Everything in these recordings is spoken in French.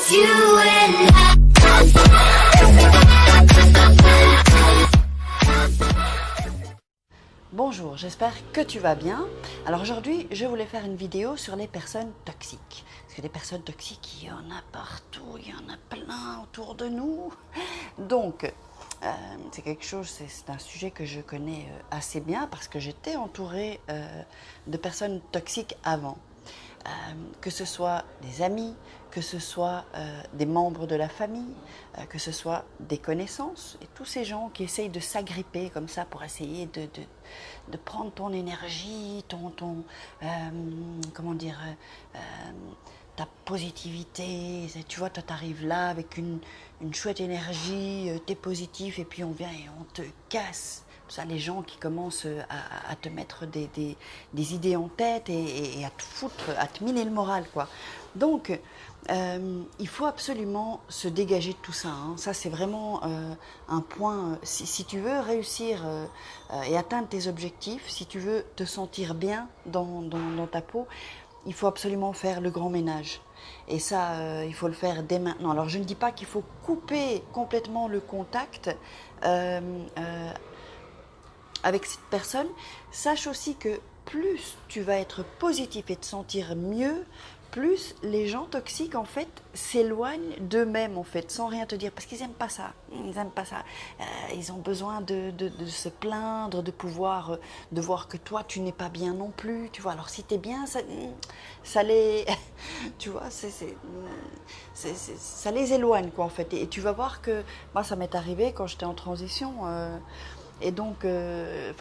just you and Bonjour, j'espère que tu vas bien. Alors aujourd'hui, je voulais faire une vidéo sur les personnes toxiques. Parce que des personnes toxiques, il y en a partout, il y en a plein autour de nous. Donc, c'est quelque chose, c'est un sujet que je connais assez bien parce que j'étais entourée de personnes toxiques avant. Que ce soit des amis, que ce soit des membres de la famille, que ce soit des connaissances, et tous ces gens qui essayent de s'agripper comme ça pour essayer de prendre ton énergie, comment dire, ta positivité. Tu vois, toi t'arrives là avec une chouette énergie, t'es positif et puis on vient et on te casse. Ça, les gens qui commencent à te mettre des idées en tête et à te foutre, à te miner le moral, quoi. Donc, il faut absolument se dégager de tout ça, hein. Ça, c'est vraiment un point. Si tu veux réussir et atteindre tes objectifs, si tu veux te sentir bien dans ta peau, il faut absolument faire le grand ménage. Et ça, il faut le faire dès maintenant. Alors, je ne dis pas qu'il faut couper complètement le contact avec cette personne. Sache aussi que plus tu vas être positif et te sentir mieux, plus les gens toxiques en fait s'éloignent d'eux-mêmes en fait, sans rien te dire, parce qu'ils n'aiment pas ça, ils aiment pas ça. Ils ont besoin de se plaindre, de voir que toi tu n'es pas bien non plus, tu vois. Alors si tu es bien, ça les, tu vois, ça les éloigne quoi en fait. Et tu vas voir que, moi ça m'est arrivé quand j'étais en transition. Et donc, que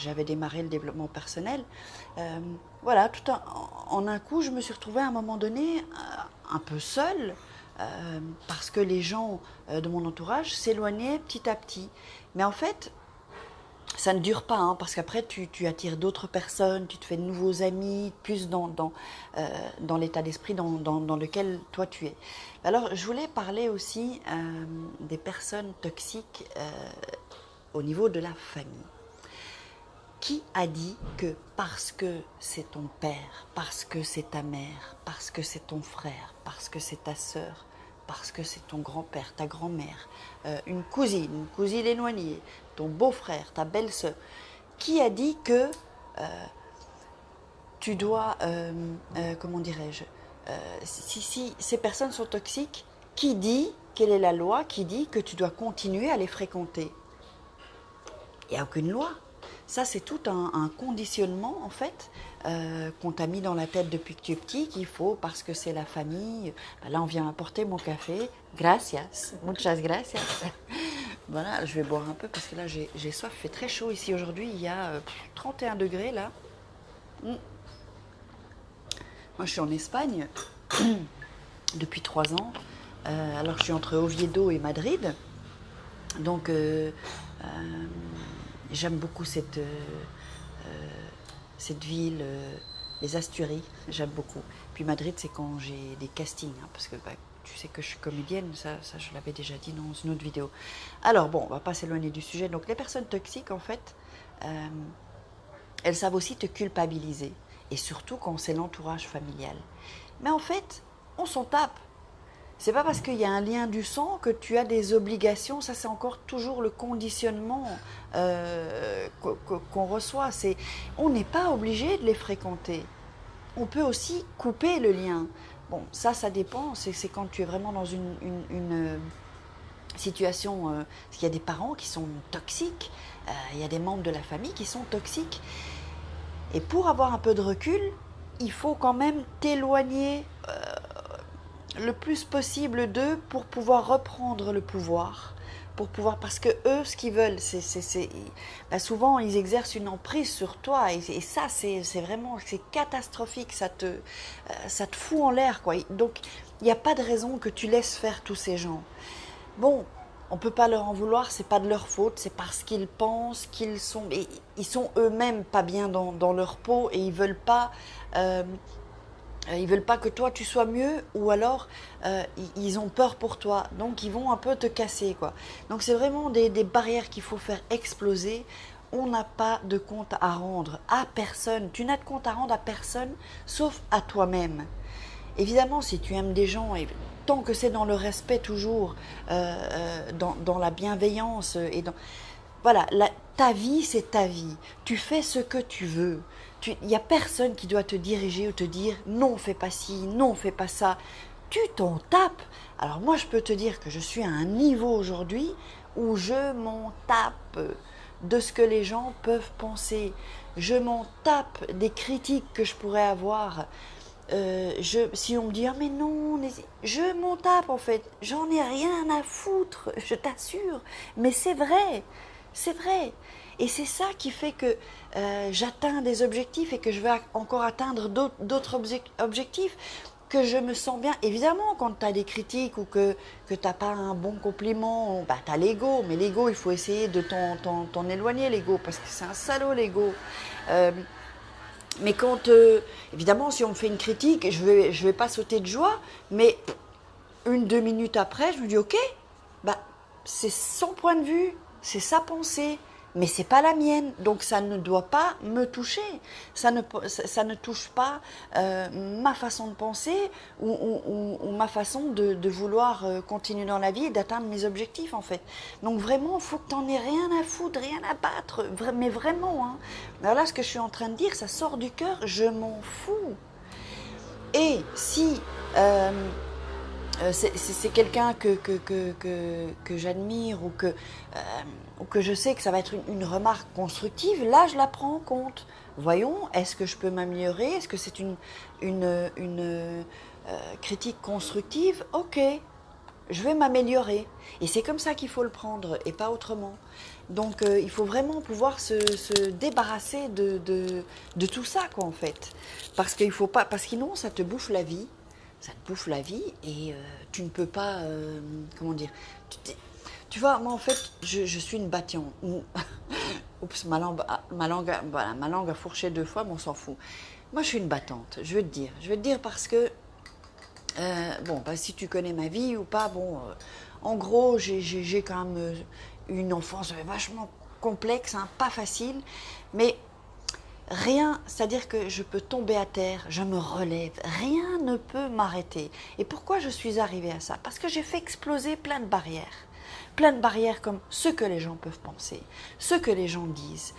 j'avais démarré le développement personnel, voilà, en un coup, je me suis retrouvée à un moment donné un peu seule, parce que les gens de mon entourage s'éloignaient petit à petit. Mais en fait, ça ne dure pas, hein, parce qu'après, tu attires d'autres personnes, tu te fais de nouveaux amis, plus dans l'état d'esprit dans lequel toi tu es. Alors, je voulais parler aussi des personnes toxiques au niveau de la famille. Qui a dit que parce que c'est ton père, parce que c'est ta mère, parce que c'est ton frère, parce que c'est ta sœur, parce que c'est ton grand-père, ta grand-mère, une cousine éloignée, ton beau-frère, ta belle-sœur, qui a dit que tu dois, comment dirais-je, si ces personnes sont toxiques, qui dit, quelle est la loi qui dit que tu dois continuer à les fréquenter? Il n'y a aucune loi. Ça, c'est tout un conditionnement, en fait, qu'on t'a mis dans la tête depuis que tu es petit, qu'il faut, parce que c'est la famille. Ben là, on vient apporter mon café. Gracias. Muchas gracias. Voilà, je vais boire un peu, parce que là, j'ai soif. Il fait très chaud ici aujourd'hui. Il y a 31 degrés, là. Moi, je suis en Espagne depuis 3 ans. Alors, je suis entre Oviedo et Madrid. Donc, j'aime beaucoup cette ville, les Asturies, j'aime beaucoup. Puis Madrid, c'est quand j'ai des castings, hein, parce que tu sais que je suis comédienne, ça je l'avais déjà dit dans une autre vidéo. Alors bon, on va pas s'éloigner du sujet. Donc les personnes toxiques, en fait, elles savent aussi te culpabiliser, et surtout quand c'est l'entourage familial. Mais en fait, on s'en tape. C'est pas parce qu'il y a un lien du sang que tu as des obligations. Ça, c'est encore toujours le conditionnement qu'on reçoit. On n'est pas obligé de les fréquenter. On peut aussi couper le lien. Bon, ça dépend. C'est quand tu es vraiment dans une situation. Parce qu'il y a des parents qui sont toxiques. Il y a des membres de la famille qui sont toxiques. Et pour avoir un peu de recul, il faut quand même t'éloigner le plus possible d'eux pour pouvoir reprendre le pouvoir, parce que eux, ce qu'ils veulent, souvent ils exercent une emprise sur toi, et ça c'est vraiment, c'est catastrophique, ça te fout en l'air, quoi. Donc il n'y a pas de raison que tu laisses faire tous ces gens. Bon, on peut pas leur en vouloir, c'est pas de leur faute, c'est parce qu'ils pensent qu'ils sont, et ils sont eux-mêmes pas bien dans leur peau, et ils veulent pas que toi tu sois mieux, ou alors ils ont peur pour toi, donc ils vont un peu te casser, quoi. Donc c'est vraiment des barrières qu'il faut faire exploser. On n'a pas de compte à rendre à personne. Tu n'as de compte à rendre à personne, sauf à toi-même. Évidemment, si tu aimes des gens, tant que c'est dans le respect toujours, dans la bienveillance et dans... Voilà, ta vie, c'est ta vie. Tu fais ce que tu veux. Il n'y a personne qui doit te diriger ou te dire non, fais pas ci, non, fais pas ça. Tu t'en tapes. Alors moi, je peux te dire que je suis à un niveau aujourd'hui où je m'en tape de ce que les gens peuvent penser. Je m'en tape des critiques que je pourrais avoir. Si on me dit ah mais non, je m'en tape en fait. J'en ai rien à foutre, je t'assure. Mais c'est vrai. C'est vrai. Et c'est ça qui fait que j'atteins des objectifs et que je vais encore atteindre d'autres objectifs, que je me sens bien. Évidemment, quand tu as des critiques ou que tu n'as pas un bon compliment, bah, tu as l'ego. Mais l'ego, il faut essayer de t'en éloigner, l'ego, parce que c'est un salaud, l'ego. Mais quand, évidemment, si on me fait une critique, je vais pas sauter de joie, mais 1-2 minutes après, je me dis, ok, bah, c'est son point de vue, c'est sa pensée, mais c'est pas la mienne, donc ça ne doit pas me toucher, ça ne touche pas ma façon de penser ou ma façon de vouloir continuer dans la vie et d'atteindre mes objectifs en fait. Donc vraiment, il faut que tu n'en aies rien à foutre, rien à battre, mais vraiment. Hein. Alors là, ce que je suis en train de dire, ça sort du cœur, je m'en fous. Et si... c'est quelqu'un que j'admire ou que je sais que ça va être une remarque constructive, là je la prends en compte. Voyons, est-ce que je peux m'améliorer? Est-ce que c'est une critique constructive? Ok, je vais m'améliorer. Et c'est comme ça qu'il faut le prendre et pas autrement. Donc il faut vraiment pouvoir se débarrasser de tout ça quoi en fait. Parce qu'il faut pas, parce que sinon ça te bouffe la vie. Ça te bouffe la vie et tu ne peux pas, comment dire, tu vois, moi en fait, je suis une bâtion. Oups, ma langue a fourché 2 fois, mais on s'en fout. Moi, je suis une battante, je vais te dire parce que, bon, bah, si tu connais ma vie ou pas, bon, en gros, j'ai quand même une enfance vachement complexe, hein, pas facile, mais... Rien, c'est-à-dire que je peux tomber à terre, je me relève, rien ne peut m'arrêter. Et pourquoi je suis arrivée à ça? Parce que j'ai fait exploser plein de barrières comme ce que les gens peuvent penser, ce que les gens disent,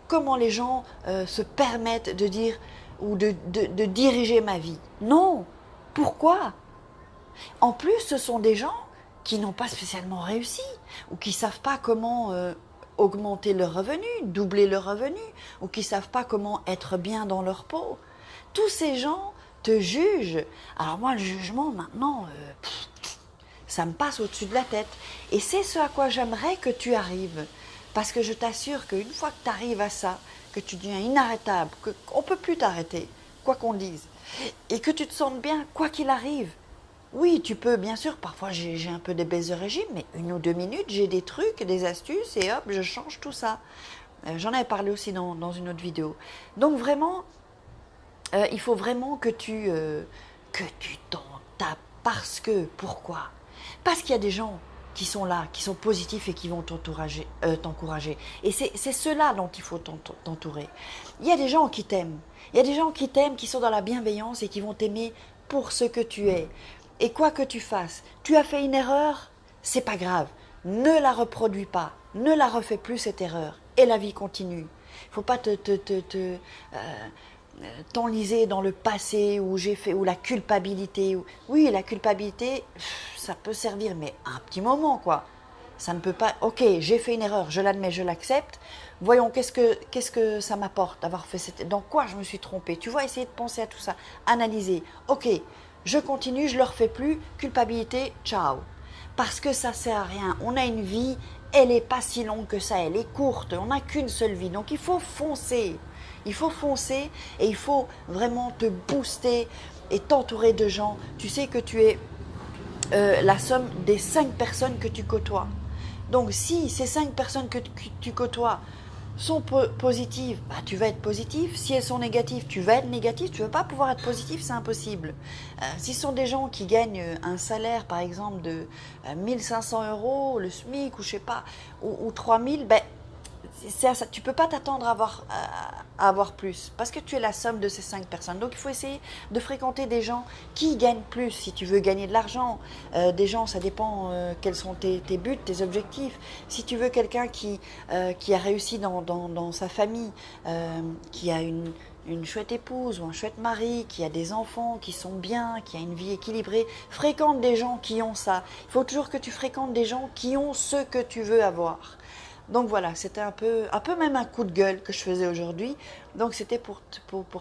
comment les gens se permettent de dire ou de diriger ma vie. Non, pourquoi? En plus, ce sont des gens qui n'ont pas spécialement réussi ou qui ne savent pas comment... augmenter leurs revenus, doubler leurs revenus, ou qui ne savent pas comment être bien dans leur peau. Tous ces gens te jugent. Alors moi, le jugement, maintenant, ça me passe au-dessus de la tête. Et c'est ce à quoi j'aimerais que tu arrives. Parce que je t'assure qu'une fois que tu arrives à ça, que tu deviens inarrêtable, qu'on ne peut plus t'arrêter, quoi qu'on dise, et que tu te sentes bien, quoi qu'il arrive, oui, tu peux, bien sûr, parfois j'ai un peu des baisses de régime, mais 1 ou 2 minutes, j'ai des trucs, des astuces, et hop, je change tout ça. J'en avais parlé aussi dans une autre vidéo. Donc vraiment, il faut vraiment que tu t'en tapes. Parce que, pourquoi? Parce qu'il y a des gens qui sont là, qui sont positifs et qui vont t'encourager. Et c'est ceux-là dont il faut t'entourer. Il y a des gens qui t'aiment. Il y a des gens qui t'aiment, qui sont dans la bienveillance et qui vont t'aimer pour ce que tu es. Et quoi que tu fasses, tu as fait une erreur, c'est pas grave. Ne la reproduis pas, ne la refais plus cette erreur. Et la vie continue. Il ne faut pas t'enliser dans le passé où j'ai fait, ou la culpabilité. Oui, la culpabilité, ça peut servir, mais un petit moment, quoi. Ça ne peut pas... Ok, j'ai fait une erreur, je l'admets, je l'accepte. Voyons, qu'est-ce que ça m'apporte d'avoir fait cette... Dans quoi je me suis trompée? Tu vois, essayer de penser à tout ça, analyser. Ok, je continue, je ne le refais plus, culpabilité, ciao. Parce que ça ne sert à rien. On a une vie, elle n'est pas si longue que ça, elle est courte, on n'a qu'une seule vie. Donc il faut foncer. Il faut foncer et il faut vraiment te booster et t'entourer de gens. Tu sais que tu es la somme des 5 personnes que tu côtoies. Donc si ces 5 personnes que tu côtoies sont positives, bah, tu vas être positif. Si elles sont négatives, tu vas être négatif. Tu ne vas pas pouvoir être positif, c'est impossible. Si ce sont des gens qui gagnent un salaire, par exemple, de 1 500 €, le SMIC, ou je sais pas, ou 3 000, ben, c'est à ça. Tu ne peux pas t'attendre à avoir plus parce que tu es la somme de ces 5 personnes. Donc il faut essayer de fréquenter des gens qui gagnent plus si tu veux gagner de l'argent. Des gens, ça dépend quels sont tes buts, tes objectifs. Si tu veux quelqu'un qui a réussi dans sa famille, qui a une chouette épouse ou un chouette mari, qui a des enfants, qui sont bien, qui a une vie équilibrée, fréquente des gens qui ont ça. Il faut toujours que tu fréquentes des gens qui ont ce que tu veux avoir. Donc voilà, c'était un peu même un coup de gueule que je faisais aujourd'hui. Donc c'était pour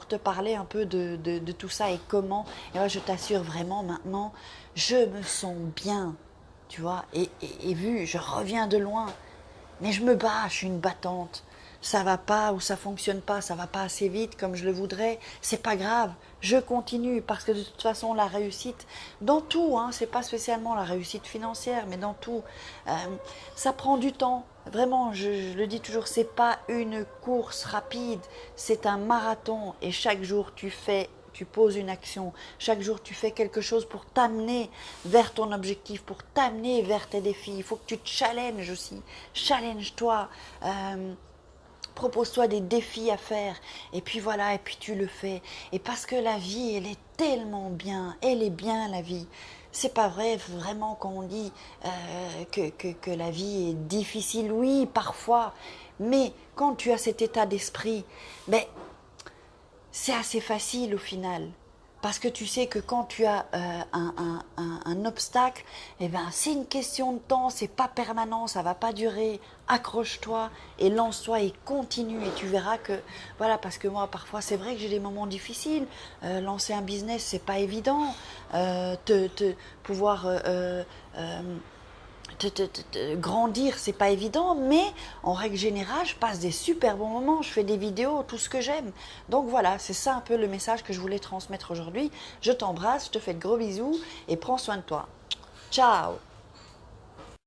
te parler un peu de tout ça et comment. Et moi, je t'assure vraiment maintenant, je me sens bien, tu vois. Et vu, je reviens de loin, mais je me bats, je suis une battante. Ça va pas ou ça fonctionne pas, ça va pas assez vite comme je le voudrais. C'est pas grave, je continue parce que de toute façon la réussite, dans tout, hein, c'est pas spécialement la réussite financière, mais dans tout, ça prend du temps. Vraiment, je le dis toujours, c'est pas une course rapide, c'est un marathon et chaque jour tu poses une action, chaque jour tu fais quelque chose pour t'amener vers ton objectif, pour t'amener vers tes défis. Il faut que tu te challenges aussi, challenge-toi. Propose-toi des défis à faire et puis voilà, et puis tu le fais. Et parce que la vie, elle est tellement bien, elle est bien la vie. C'est pas vrai vraiment quand on dit que la vie est difficile, oui, parfois, mais quand tu as cet état d'esprit, ben, c'est assez facile au final. Parce que tu sais que quand tu as un obstacle, eh ben, c'est une question de temps, c'est pas permanent, ça va pas durer. Accroche-toi et lance-toi et continue et tu verras que, voilà, parce que moi parfois c'est vrai que j'ai des moments difficiles. Lancer un business, c'est pas évident. Pouvoir grandir, c'est pas évident, mais en règle générale, je passe des super bons moments, je fais des vidéos, tout ce que j'aime. Donc voilà, c'est ça un peu le message que je voulais transmettre aujourd'hui. Je t'embrasse, je te fais de gros bisous et prends soin de toi. Ciao!